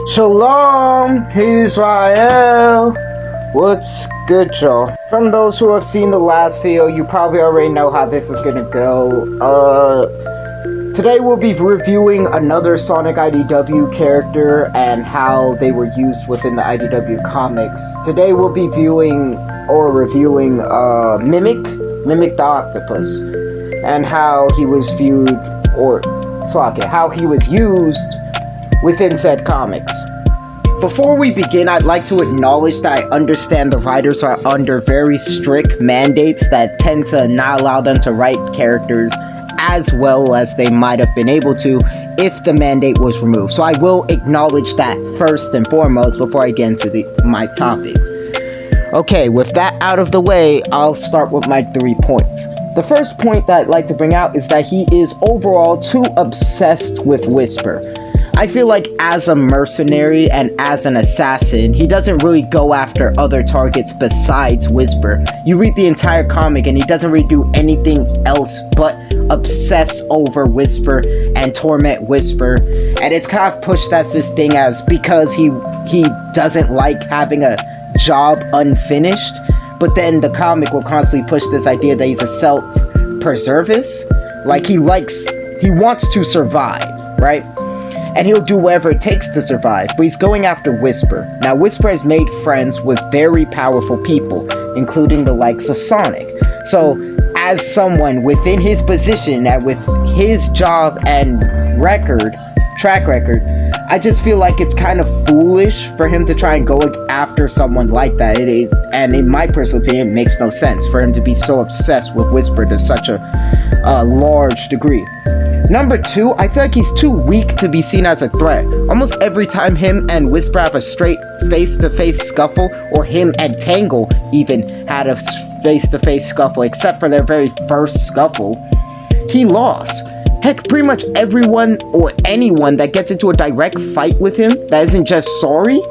Shalom, Israel. What's good, y'all? From those who have seen the last video, you probably already know how this is gonna go. Today we'll be reviewing another Sonic IDW character and how they were used within the IDW comics. Today we'll be reviewing Mimic the Octopus, and how he was viewed, how he was used within said comics. Before we begin, I'd like to acknowledge that I understand the writers are under very strict mandates that tend to not allow them to write characters as well as they might have been able to if the mandate was removed. So I will acknowledge that first and foremost before I get into my topics. Okay, with that out of the way, I'll start with my 3 points. The first point that I'd like to bring out is that he is overall too obsessed with Whisper. I feel like as a mercenary and as an assassin, he doesn't really go after other targets besides Whisper. You read the entire comic and he doesn't really do anything else but obsess over Whisper and torment Whisper. And it's kind of pushed as this thing as because he doesn't like having a job unfinished. But then the comic will constantly push this idea that he's a self-preservist. Like he wants to survive, right? And he'll do whatever it takes to survive, but he's going after Whisper. Now, Whisper has made friends with very powerful people, including the likes of Sonic. So, as someone within his position and with his job and track record, I just feel like it's kind of foolish for him to try and go after someone like that. And in my personal opinion, it makes no sense for him to be so obsessed with Whisper to such a large degree. Number 2, I feel like he's too weak to be seen as a threat. Almost every time him and Whisper have a straight face-to-face scuffle, or him and Tangle even had a face-to-face scuffle, except for their very first scuffle, he lost. Heck, pretty much everyone or anyone that gets into a direct fight with him that isn't just sorry,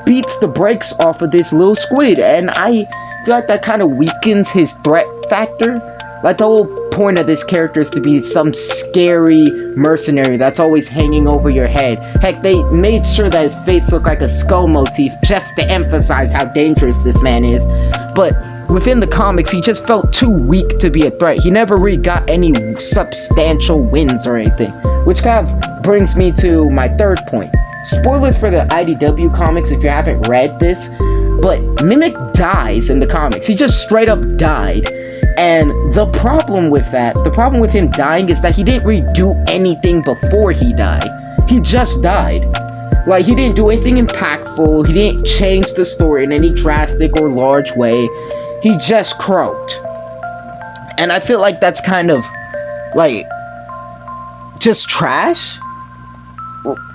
beats the brakes off of this little squid, and I feel like that kind of weakens his threat factor. Like, the whole point of this character is to be some scary mercenary that's always hanging over your head. Heck, they made sure that his face looked like a skull motif just to emphasize how dangerous this man is. But within the comics, he just felt too weak to be a threat. He never really got any substantial wins or anything. Which kind of brings me to my third point. Spoilers for the IDW comics if you haven't read this, but Mimic dies in the comics. He just straight up died. And the problem with him dying is that he didn't really do anything before he died. He just died. Like, he didn't do anything impactful. He didn't change the story in any drastic or large way. He just croaked. And I feel like that's kind of, like, just trash.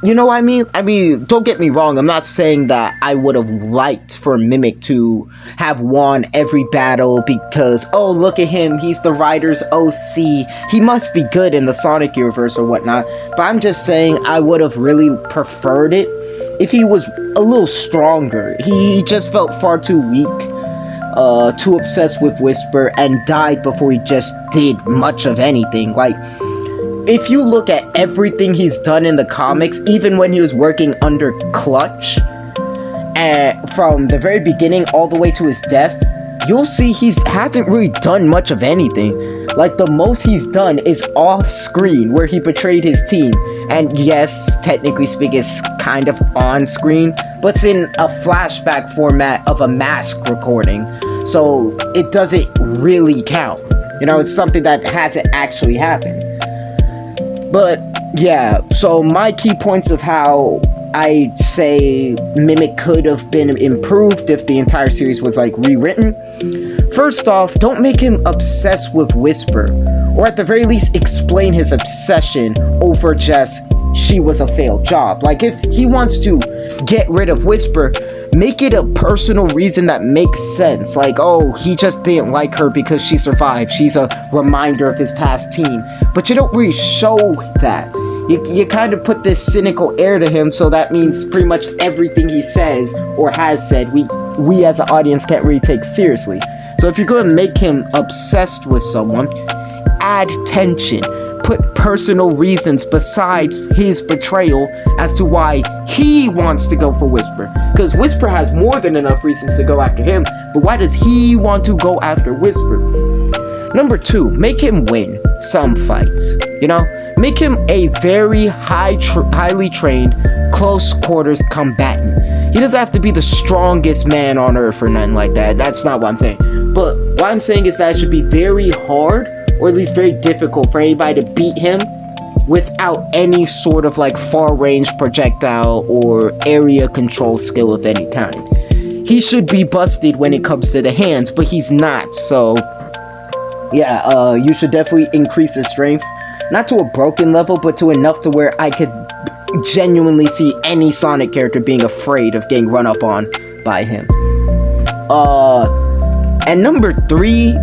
You know what I mean? I mean, don't get me wrong. I'm not saying that I would have liked for Mimic to have won every battle because, oh, look at him. He's the writer's OC. He must be good in the Sonic universe or whatnot. But I'm just saying I would have really preferred it if he was a little stronger. He just felt far too weak, too obsessed with Whisper, and died before he just did much of anything. Like, if you look at everything he's done in the comics, even when he was working under Clutch, from the very beginning all the way to his death, you'll see he hasn't really done much of anything. Like, the most he's done is off-screen, where he betrayed his team. And yes, technically speaking, it's kind of on-screen, but it's in a flashback format of a mask recording. So, it doesn't really count. You know, it's something that hasn't actually happened. But, yeah, so my key points of how I say Mimic could have been improved if the entire series was, like, rewritten. First off, don't make him obsessed with Whisper, or at the very least explain his obsession over just she was a failed job. Like, if he wants to get rid of Whisper, make it a personal reason that makes sense. Like, oh, he just didn't like her because she survived. She's a reminder of his past team. But you don't really show that. You kind of put this cynical air to him, so that means pretty much everything he says or has said, we as an audience can't really take seriously. So if you're going to make him obsessed with someone, add tension. put personal reasons besides his betrayal as to why he wants to go for Whisper. Because Whisper has more than enough reasons to go after him, but why does he want to go after Whisper? Number 2, make him win some fights. You know, make him a very highly trained, close quarters combatant. He doesn't have to be the strongest man on earth or nothing like that. That's not what I'm saying. But what I'm saying is that it should be very hard, or at least very difficult for anybody to beat him without any sort of like far range projectile or area control skill of any kind. He should be busted when it comes to the hands, but he's not. So yeah, you should definitely increase his strength, not to a broken level, but to enough to where I could genuinely see any Sonic character being afraid of getting run up on by him. And number 3,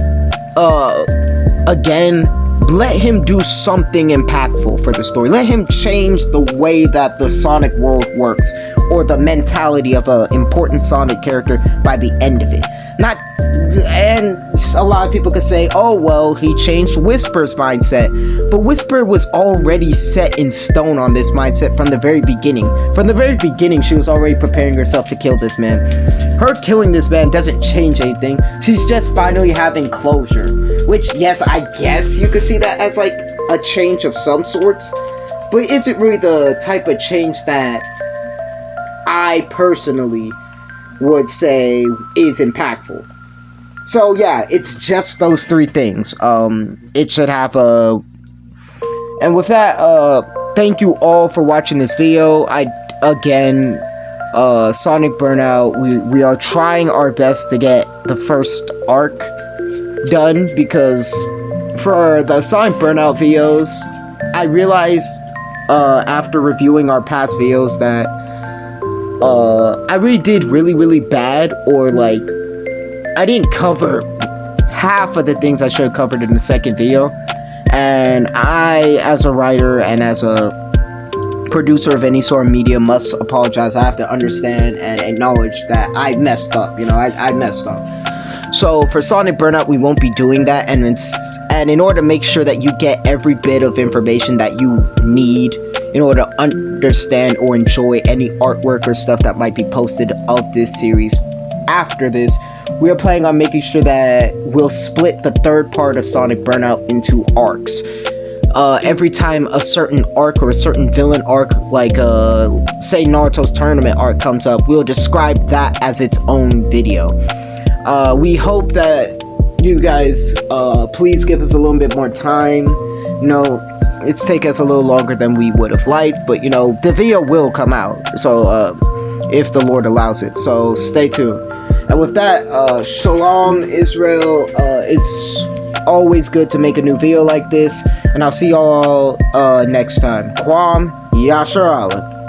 again, let him do something impactful for the story. Let him change the way that the Sonic world works, or the mentality of an important Sonic character by the end of it. Not, and a lot of people could say, oh well, he changed Whisper's mindset, but Whisper was already set in stone on this mindset from the very beginning. From the very beginning, she was already preparing herself to kill this man. Her killing this man doesn't change anything. She's just finally having closure, which, yes, I guess you could see that as like a change of some sorts, but isn't really the type of change that I personally would say is impactful. So yeah, it's just those 3 things. It should have a... And with that, thank you all for watching this video. Sonic Burnout, we are trying our best to get the first arc done, because for the Sonic Burnout videos, I realized after reviewing our past videos that I really did really bad, or like I didn't cover half of the things I should have covered in the second video. And I, as a writer and as a producer of any sort of media, must apologize. I have to understand and acknowledge that I messed up. You know, I messed up. So for Sonic Burnout, we won't be doing that, and in order to make sure that you get every bit of information that you need in order to understand or enjoy any artwork or stuff that might be posted of this series after this, we are planning on making sure that we'll split the third part of Sonic Burnout into arcs. Every time a certain arc or a certain villain arc, like say Naruto's tournament arc, comes up, we'll describe that as its own video. We hope that you guys please give us a little bit more time. You know, it's taken us a little longer than we would have liked, but you know, the video will come out, so if the Lord allows it, so stay tuned. And with that, Shalom Israel. It's always good to make a new video like this, and I'll see y'all next time. Kwam Yasharala.